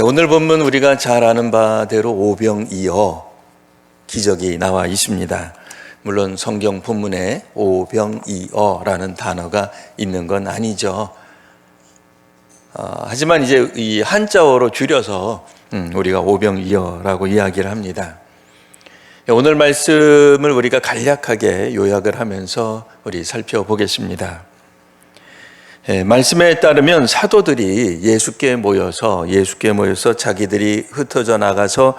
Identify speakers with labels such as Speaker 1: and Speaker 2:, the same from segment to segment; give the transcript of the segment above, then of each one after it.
Speaker 1: 오늘 본문 우리가 잘 아는 바대로 오병이어 기적이 나와 있습니다. 물론 성경 본문에 오병이어라는 단어가 있는 건 아니죠. 하지만 이제 이 한자어로 줄여서 우리가 오병이어라고 이야기를 합니다. 오늘 말씀을 우리가 간략하게 요약을 하면서 우리 살펴보겠습니다. 말씀에 따르면 사도들이 예수께 모여서 자기들이 흩어져 나가서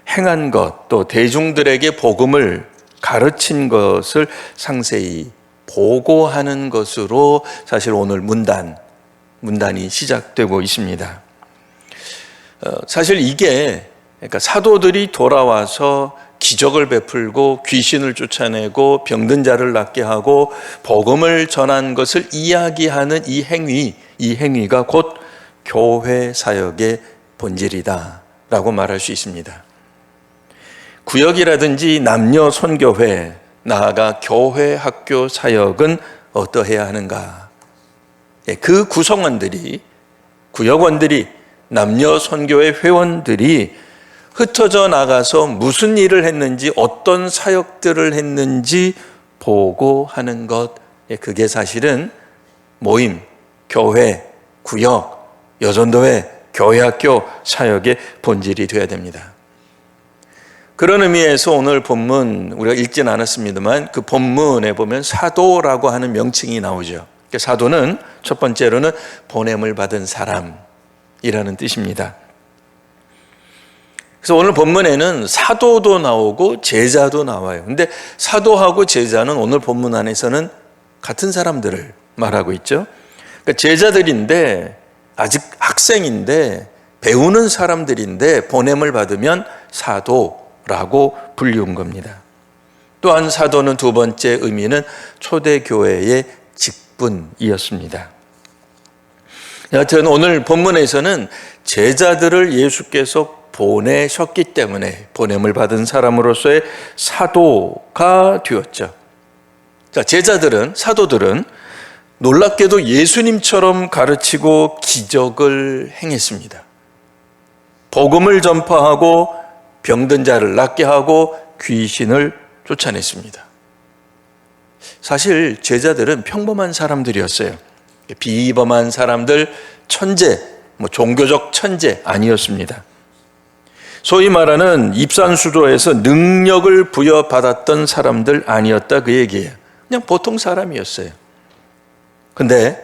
Speaker 1: 행한 것, 또 대중들에게 복음을 가르친 것을 상세히 보고하는 것으로 사실 오늘 문단이 시작되고 있습니다. 사실 이게 그러니까 사도들이 돌아와서 기적을 베풀고 귀신을 쫓아내고 병든 자를 낫게 하고 복음을 전한 것을 이야기하는 이 행위가 곧 교회 사역의 본질이다라고 말할 수 있습니다. 구역이라든지 남녀 선교회, 나아가 교회 학교 사역은 어떠해야 하는가? 그 구성원들이, 구역원들이, 남녀 선교회 회원들이 흩어져 나가서 무슨 일을 했는지, 어떤 사역들을 했는지 보고하는 것, 그게 사실은 모임, 교회, 구역, 여전도회, 교회학교 사역의 본질이 되어야 됩니다. 그런 의미에서 오늘 본문 우리가 읽진 않았습니다만 그 본문에 보면 사도라고 하는 명칭이 나오죠. 사도는 첫 번째로는 보냄을 받은 사람이라는 뜻입니다. 그래서 오늘 본문에는 사도도 나오고 제자도 나와요. 근데 사도하고 제자는 오늘 본문 안에서는 같은 사람들을 말하고 있죠. 그러니까 제자들인데 아직 학생인데 배우는 사람들인데 보냄을 받으면 사도라고 불리운 겁니다. 또한 사도는 두 번째 의미는 초대교회의 직분이었습니다. 여하튼 오늘 본문에서는 제자들을 예수께서 보내셨기 때문에 보냄을 받은 사람으로서의 사도가 되었죠. 자, 사도들은 놀랍게도 예수님처럼 가르치고 기적을 행했습니다. 복음을 전파하고 병든 자를 낫게 하고 귀신을 쫓아냈습니다. 사실 제자들은 평범한 사람들이었어요. 비범한 사람들, 천재, 종교적 천재 아니었습니다. 소위 말하는 입산수조에서 능력을 부여받았던 사람들 아니었다, 그 얘기예요. 그냥 보통 사람이었어요. 근데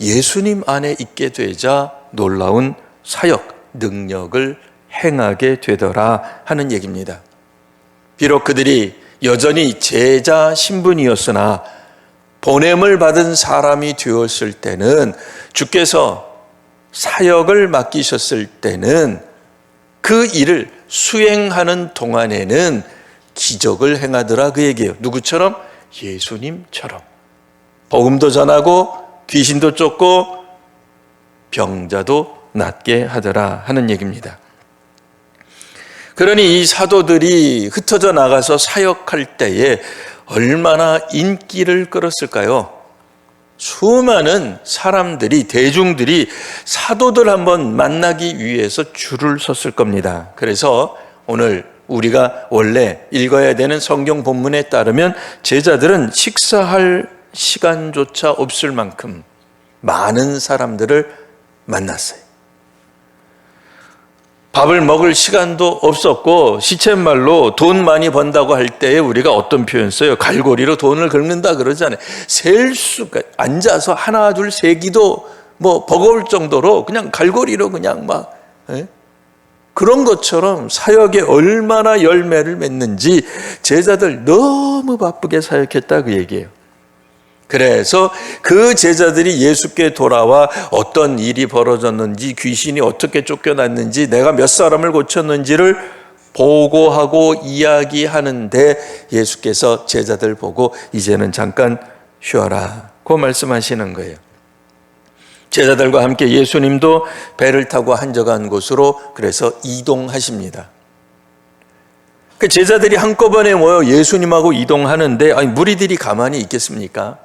Speaker 1: 예수님 안에 있게 되자 놀라운 사역, 능력을 행하게 되더라 하는 얘기입니다. 비록 그들이 여전히 제자 신분이었으나 보냄을 받은 사람이 되었을 때는, 주께서 사역을 맡기셨을 때는 그 일을 수행하는 동안에는 기적을 행하더라, 그 얘기예요. 누구처럼? 예수님처럼. 복음도 전하고 귀신도 쫓고 병자도 낫게 하더라 하는 얘기입니다. 그러니 이 사도들이 흩어져 나가서 사역할 때에 얼마나 인기를 끌었을까요? 수많은 사람들이, 대중들이 사도들 한번 만나기 위해서 줄을 섰을 겁니다. 그래서 오늘 우리가 원래 읽어야 되는 성경 본문에 따르면 제자들은 식사할 시간조차 없을 만큼 많은 사람들을 만났어요. 밥을 먹을 시간도 없었고, 시쳇말로 돈 많이 번다고 할 때에 우리가 어떤 표현 써요? 갈고리로 돈을 긁는다 그러잖아요. 셀 수가, 앉아서 하나 둘 세기도 버거울 정도로 그냥 갈고리로 그냥 그런 것처럼 사역에 얼마나 열매를 맺는지 제자들 너무 바쁘게 사역했다, 그 얘기예요. 그래서 그 제자들이 예수께 돌아와 어떤 일이 벌어졌는지, 귀신이 어떻게 쫓겨났는지, 내가 몇 사람을 고쳤는지를 보고하고 이야기하는데 예수께서 제자들 보고 이제는 잠깐 쉬어라고 말씀하시는 거예요. 제자들과 함께 예수님도 배를 타고 한적한 곳으로 그래서 이동하십니다. 그 제자들이 한꺼번에 모여 예수님하고 이동하는데 무리들이 가만히 있겠습니까?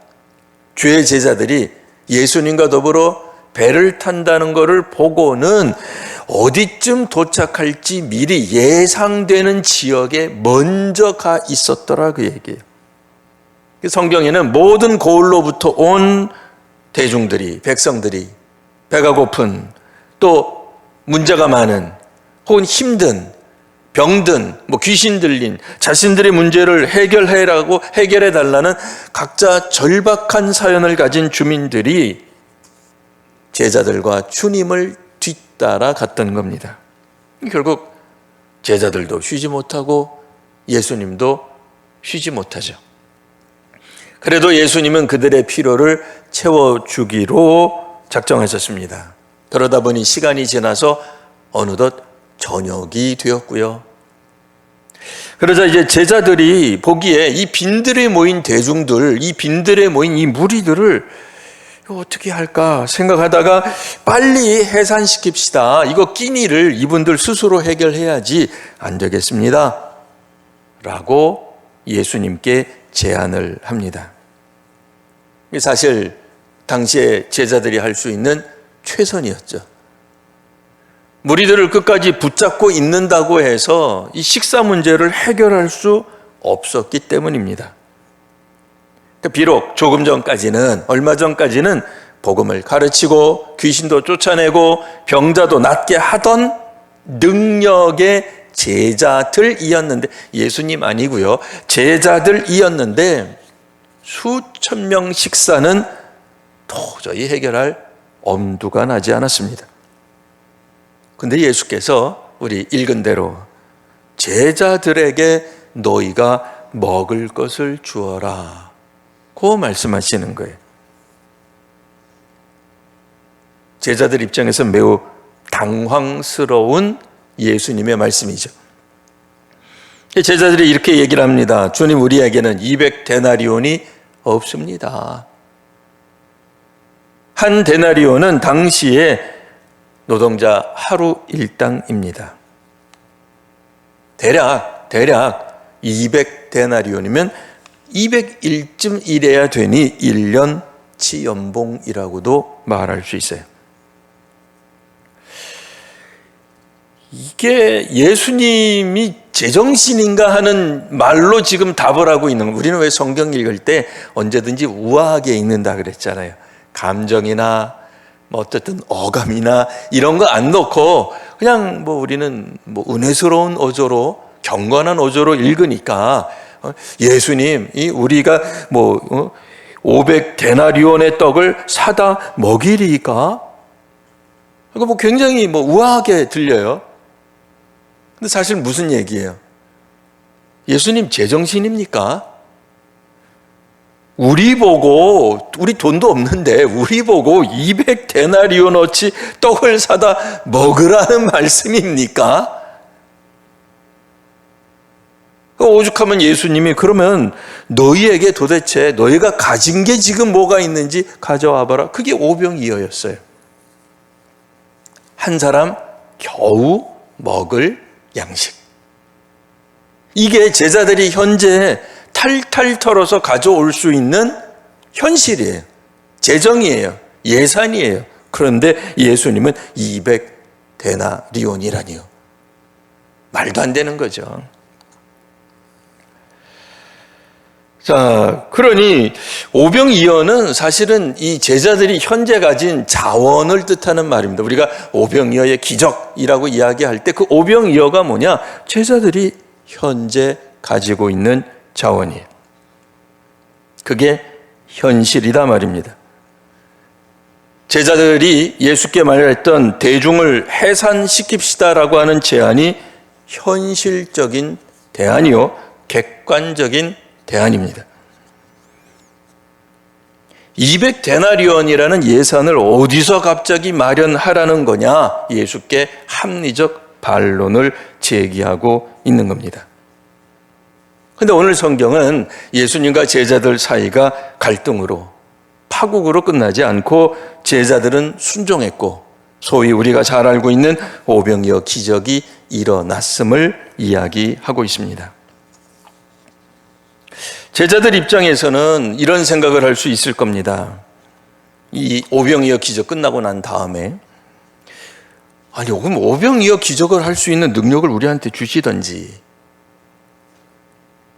Speaker 1: 주의 제자들이 예수님과 더불어 배를 탄다는 것을 보고는 어디쯤 도착할지 미리 예상되는 지역에 먼저 가 있었더라, 그 얘기예요. 성경에는 모든 고을로부터 온 대중들이, 백성들이 배가 고픈, 또 문제가 많은, 혹은 힘든, 병든, 귀신 들린 자신들의 문제를 해결해 달라는 각자 절박한 사연을 가진 주민들이 제자들과 주님을 뒤따라 갔던 겁니다. 결국 제자들도 쉬지 못하고 예수님도 쉬지 못하죠. 그래도 예수님은 그들의 필요를 채워주기로 작정하셨습니다. 그러다 보니 시간이 지나서 어느덧 저녁이 되었고요. 그러자 이제 제자들이 보기에 이 빈들에 모인 대중들, 이 빈들에 모인 이 무리들을 어떻게 할까 생각하다가 빨리 해산시킵시다. 이거 끼니를 이분들 스스로 해결해야지 안 되겠습니다. 라고 예수님께 제안을 합니다. 사실 당시에 제자들이 할 수 있는 최선이었죠. 무리들을 끝까지 붙잡고 있는다고 해서 이 식사 문제를 해결할 수 없었기 때문입니다. 비록 조금 전까지는, 얼마 전까지는 복음을 가르치고 귀신도 쫓아내고 병자도 낫게 하던 능력의 제자들이었는데, 예수님 아니고요, 제자들이었는데 수천 명 식사는 도저히 해결할 엄두가 나지 않았습니다. 근데 예수께서 우리 읽은 대로 제자들에게 너희가 먹을 것을 주어라 고 말씀하시는 거예요. 제자들 입장에서 매우 당황스러운 예수님의 말씀이죠. 제자들이 이렇게 얘기를 합니다. 주님, 우리에게는 200데나리온이 없습니다. 한 데나리온은 당시에 노동자 하루 일당입니다. 대략 200데나리온이면 200일쯤 일해야 되니 1년치 연봉이라고도 말할 수 있어요. 이게 예수님이 제정신인가 하는 말로 지금 답을 하고 있는 거예요. 우리는 왜 성경 읽을 때 언제든지 우아하게 읽는다 그랬잖아요. 감정이나 어쨌든 어감이나 이런 거 안 넣고 그냥 우리는 은혜스러운 어조로, 경건한 어조로 읽으니까 예수님, 우리가 500데나리온의 떡을 사다 먹이리까? 그러니까 굉장히 우아하게 들려요. 근데 사실 무슨 얘기예요? 예수님 제정신입니까? 우리 돈도 없는데 우리 보고 200데나리온어치 떡을 사다 먹으라는 말씀입니까? 오죽하면 예수님이 그러면 너희에게 도대체 너희가 가진 게 지금 뭐가 있는지 가져와 봐라. 그게 오병이어였어요. 한 사람 겨우 먹을 양식. 이게 제자들이 현재 탈탈 털어서 가져올 수 있는 현실이에요. 재정이에요. 예산이에요. 그런데 예수님은 200데나리온이라니요. 말도 안 되는 거죠. 자, 그러니 오병이어는 사실은 이 제자들이 현재 가진 자원을 뜻하는 말입니다. 우리가 오병이어의 기적이라고 이야기할 때 그 오병이어가 뭐냐? 제자들이 현재 가지고 있는 자원이에요. 그게 현실이다 말입니다. 제자들이 예수께 말했던 대중을 해산시킵시다라고 하는 제안이 현실적인 대안이요, 객관적인 대안입니다. 200데나리온이라는 예산을 어디서 갑자기 마련하라는 거냐? 예수께 합리적 반론을 제기하고 있는 겁니다. 그런데 오늘 성경은 예수님과 제자들 사이가 갈등으로, 파국으로 끝나지 않고 제자들은 순종했고 소위 우리가 잘 알고 있는 오병이어 기적이 일어났음을 이야기하고 있습니다. 제자들 입장에서는 이런 생각을 할 수 있을 겁니다. 이 오병이어 기적 끝나고 난 다음에 아니, 그럼 오병이어 기적을 할 수 있는 능력을 우리한테 주시던지.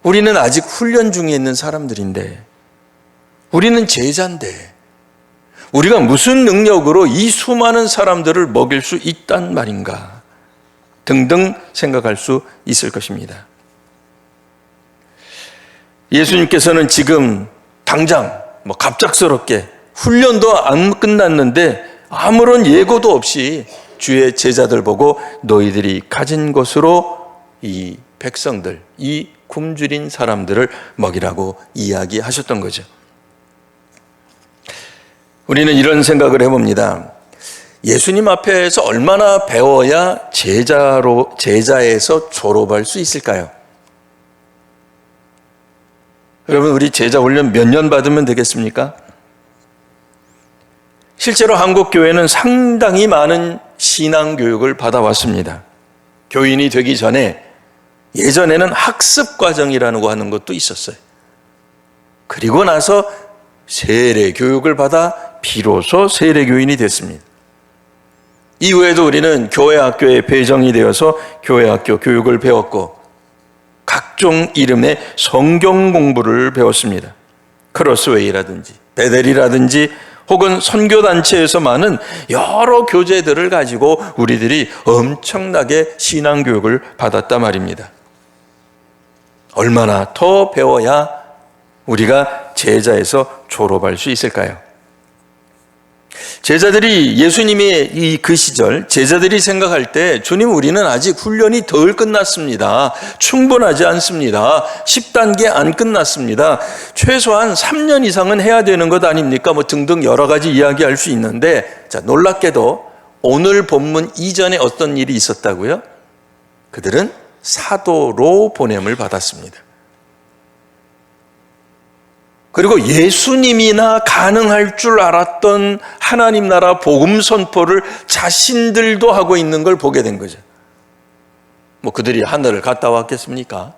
Speaker 1: 우리는 아직 훈련 중에 있는 사람들인데, 우리는 제자인데, 우리가 무슨 능력으로 이 수많은 사람들을 먹일 수 있단 말인가 등등 생각할 수 있을 것입니다. 예수님께서는 지금 당장 갑작스럽게 훈련도 안 끝났는데 아무런 예고도 없이 주의 제자들 보고 너희들이 가진 것으로 이 백성들, 이 굶주린 사람들을 먹이라고 이야기하셨던 거죠. 우리는 이런 생각을 해봅니다. 예수님 앞에서 얼마나 배워야 제자에서 졸업할 수 있을까요? 여러분, 우리 제자 훈련 몇 년 받으면 되겠습니까? 실제로 한국 교회는 상당히 많은 신앙교육을 받아왔습니다. 교인이 되기 전에 예전에는 학습 과정이라는 거 하는 것도 있었어요. 그리고 나서 세례 교육을 받아 비로소 세례 교인이 됐습니다. 이후에도 우리는 교회 학교에 배정이 되어서 교회 학교 교육을 배웠고 각종 이름의 성경 공부를 배웠습니다. 크로스웨이라든지 베델이라든지 혹은 선교단체에서 많은 여러 교재들을 가지고 우리들이 엄청나게 신앙교육을 받았단 말입니다. 얼마나 더 배워야 우리가 제자에서 졸업할 수 있을까요? 제자들이 예수님의 그 시절 제자들이 생각할 때 주님, 우리는 아직 훈련이 덜 끝났습니다. 충분하지 않습니다. 10단계 안 끝났습니다. 최소한 3년 이상은 해야 되는 것 아닙니까? 등등 여러 가지 이야기할 수 있는데, 자, 놀랍게도 오늘 본문 이전에 어떤 일이 있었다고요? 그들은 사도로 보냄을 받았습니다. 그리고 예수님이나 가능할 줄 알았던 하나님 나라 복음 선포를 자신들도 하고 있는 걸 보게 된 거죠. 그들이 하늘을 갔다 왔겠습니까?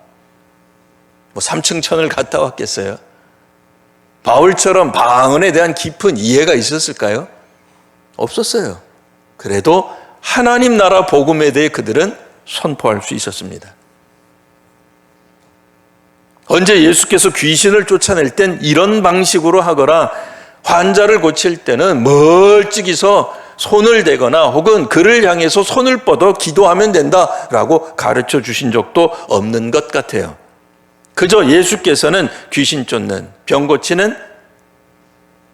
Speaker 1: 3층 천을 갔다 왔겠어요? 바울처럼 방언에 대한 깊은 이해가 있었을까요? 없었어요. 그래도 하나님 나라 복음에 대해 그들은 선포할 수 있었습니다. 언제 예수께서 귀신을 쫓아낼 땐 이런 방식으로 하거나 환자를 고칠 때는 멀찍이서 손을 대거나 혹은 그를 향해서 손을 뻗어 기도하면 된다라고 가르쳐 주신 적도 없는 것 같아요. 그저 예수께서는 귀신 쫓는, 병 고치는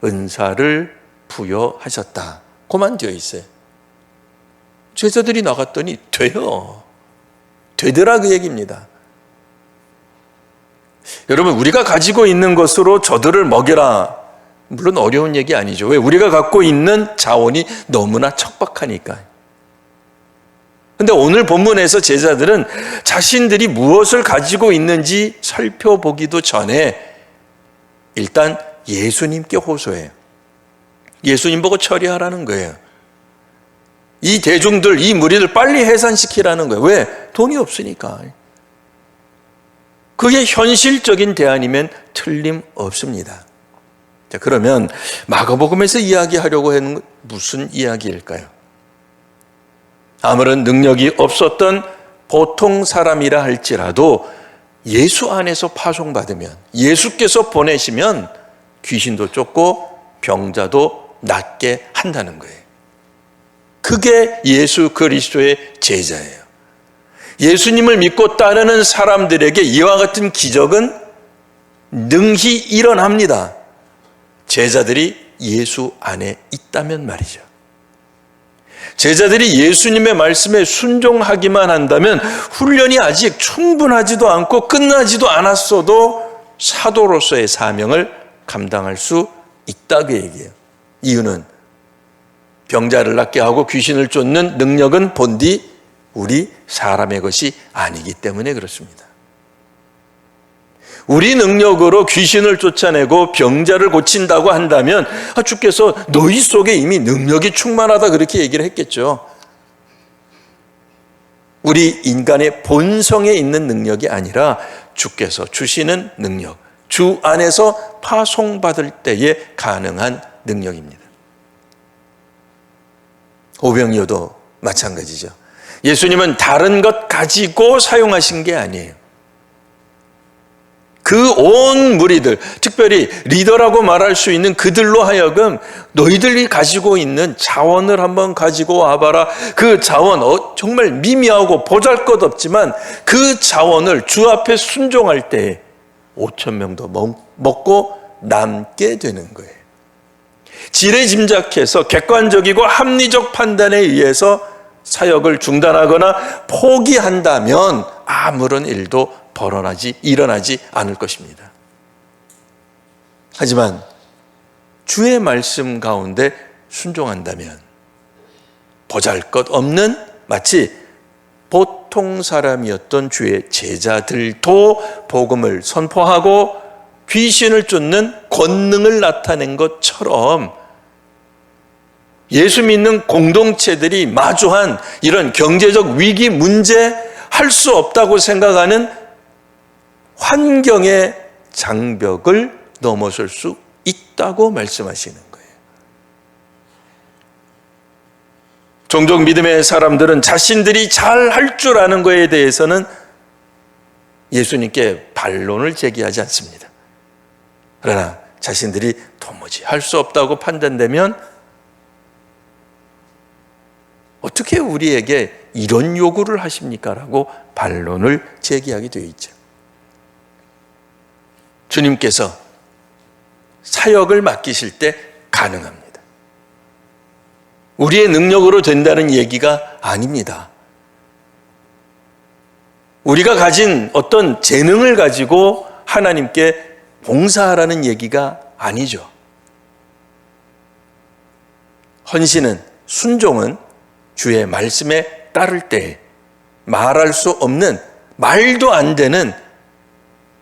Speaker 1: 은사를 부여하셨다. 그만 되어 있어요. 제자들이 나갔더니 돼요. 되더라, 그 얘기입니다. 여러분, 우리가 가지고 있는 것으로 저들을 먹여라. 물론 어려운 얘기 아니죠. 왜? 우리가 갖고 있는 자원이 너무나 척박하니까. 그런데 오늘 본문에서 제자들은 자신들이 무엇을 가지고 있는지 살펴보기도 전에 일단 예수님께 호소해요. 예수님 보고 처리하라는 거예요. 이 대중들, 이 무리들 빨리 해산시키라는 거예요. 왜? 돈이 없으니까. 그게 현실적인 대안이면 틀림없습니다. 자, 그러면 마가복음에서 이야기하려고 하는 무슨 이야기일까요? 아무런 능력이 없었던 보통 사람이라 할지라도 예수 안에서 파송받으면, 예수께서 보내시면 귀신도 쫓고 병자도 낫게 한다는 거예요. 그게 예수 그리스도의 제자예요. 예수님을 믿고 따르는 사람들에게 이와 같은 기적은 능히 일어납니다. 제자들이 예수 안에 있다면 말이죠. 제자들이 예수님의 말씀에 순종하기만 한다면 훈련이 아직 충분하지도 않고 끝나지도 않았어도 사도로서의 사명을 감당할 수 있다고 얘기해요. 이유는 병자를 낫게 하고 귀신을 쫓는 능력은 본디 우리 사람의 것이 아니기 때문에 그렇습니다. 우리 능력으로 귀신을 쫓아내고 병자를 고친다고 한다면 주께서 너희 속에 이미 능력이 충만하다 그렇게 얘기를 했겠죠. 우리 인간의 본성에 있는 능력이 아니라 주께서 주시는 능력, 주 안에서 파송받을 때에 가능한 능력입니다. 오병이어도 마찬가지죠. 예수님은 다른 것 가지고 사용하신 게 아니에요. 그 온 무리들, 특별히 리더라고 말할 수 있는 그들로 하여금 너희들이 가지고 있는 자원을 한번 가지고 와봐라. 그 자원 정말 미미하고 보잘것없지만 그 자원을 주 앞에 순종할 때에 5,000명도 먹고 남게 되는 거예요. 지레짐작해서 객관적이고 합리적 판단에 의해서 사역을 중단하거나 포기한다면 아무런 일도 일어나지 않을 것입니다. 하지만 주의 말씀 가운데 순종한다면 보잘것없는 마치 보통 사람이었던 주의 제자들도 복음을 선포하고 귀신을 쫓는 권능을 나타낸 것처럼 예수 믿는 공동체들이 마주한 이런 경제적 위기 문제, 할 수 없다고 생각하는 환경의 장벽을 넘어설 수 있다고 말씀하시는 거예요. 종종 믿음의 사람들은 자신들이 잘 할 줄 아는 것에 대해서는 예수님께 반론을 제기하지 않습니다. 그러나 자신들이 도무지 할 수 없다고 판단되면 어떻게 우리에게 이런 요구를 하십니까? 라고 반론을 제기하게 되어 있죠. 주님께서 사역을 맡기실 때 가능합니다. 우리의 능력으로 된다는 얘기가 아닙니다. 우리가 가진 어떤 재능을 가지고 하나님께 봉사하라는 얘기가 아니죠. 헌신은, 순종은 주의 말씀에 따를 때 말할 수 없는, 말도 안 되는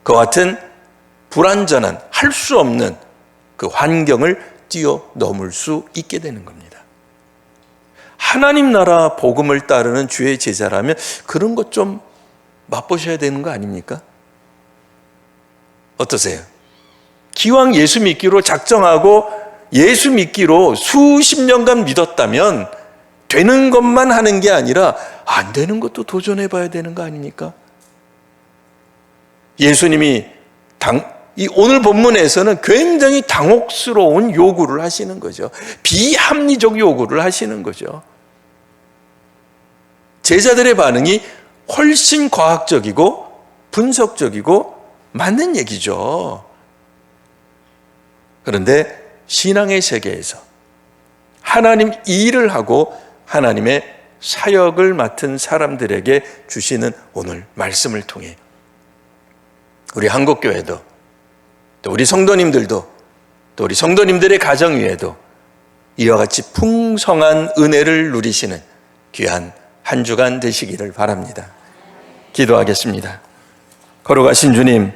Speaker 1: 그와 같은 불완전한, 할 수 없는 그 환경을 뛰어넘을 수 있게 되는 겁니다. 하나님 나라 복음을 따르는 주의 제자라면 그런 것 좀 맛보셔야 되는 거 아닙니까? 어떠세요? 기왕 예수 믿기로 작정하고 예수 믿기로 수십 년간 믿었다면 되는 것만 하는 게 아니라 안 되는 것도 도전해 봐야 되는 거 아닙니까? 예수님이 오늘 본문에서는 굉장히 당혹스러운 요구를 하시는 거죠. 비합리적 요구를 하시는 거죠. 제자들의 반응이 훨씬 과학적이고 분석적이고 맞는 얘기죠. 그런데 신앙의 세계에서 하나님 일을 하고 하나님의 사역을 맡은 사람들에게 주시는 오늘 말씀을 통해 우리 한국교회도 또 우리 성도님들도 또 우리 성도님들의 가정 위에도 이와 같이 풍성한 은혜를 누리시는 귀한 한 주간 되시기를 바랍니다. 기도하겠습니다. 거룩하신 주님,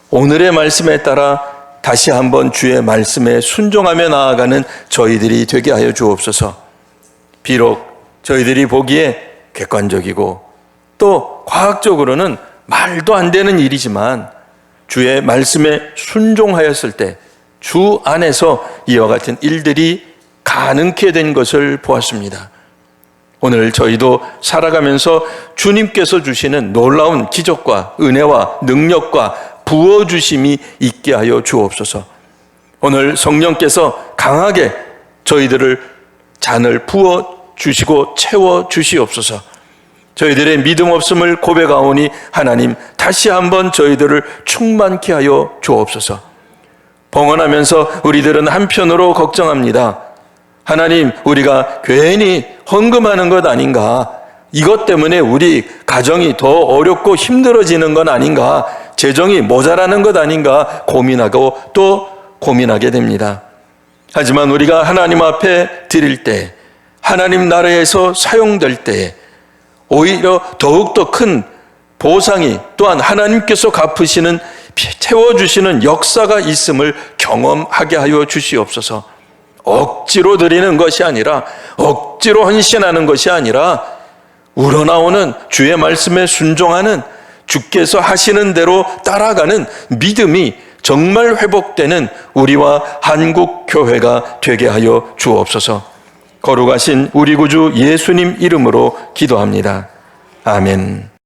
Speaker 1: 오늘의 말씀에 따라 다시 한번 주의 말씀에 순종하며 나아가는 저희들이 되게 하여 주옵소서. 비록 저희들이 보기에 객관적이고 또 과학적으로는 말도 안 되는 일이지만 주의 말씀에 순종하였을 때 주 안에서 이와 같은 일들이 가능케 된 것을 보았습니다. 오늘 저희도 살아가면서 주님께서 주시는 놀라운 기적과 은혜와 능력과 부어주심이 있게 하여 주옵소서. 오늘 성령께서 강하게 저희들을 잔을 부어주시고 채워주시옵소서. 저희들의 믿음 없음을 고백하오니 하나님 다시 한번 저희들을 충만케 하여 주옵소서. 봉헌하면서 우리들은 한편으로 걱정합니다. 하나님, 우리가 괜히 헌금하는 것 아닌가? 이것 때문에 우리 가정이 더 어렵고 힘들어지는 건 아닌가? 재정이 모자라는 것 아닌가? 고민하고 또 고민하게 됩니다. 하지만 우리가 하나님 앞에 드릴 때, 하나님 나라에서 사용될 때 오히려 더욱더 큰 보상이 또한 하나님께서 갚으시는, 채워주시는 역사가 있음을 경험하게 하여 주시옵소서. 억지로 드리는 것이 아니라, 억지로 헌신하는 것이 아니라 우러나오는 주의 말씀에 순종하는, 주께서 하시는 대로 따라가는 믿음이 정말 회복되는 우리와 한국 교회가 되게 하여 주옵소서. 거룩하신 우리 구주 예수님 이름으로 기도합니다. 아멘.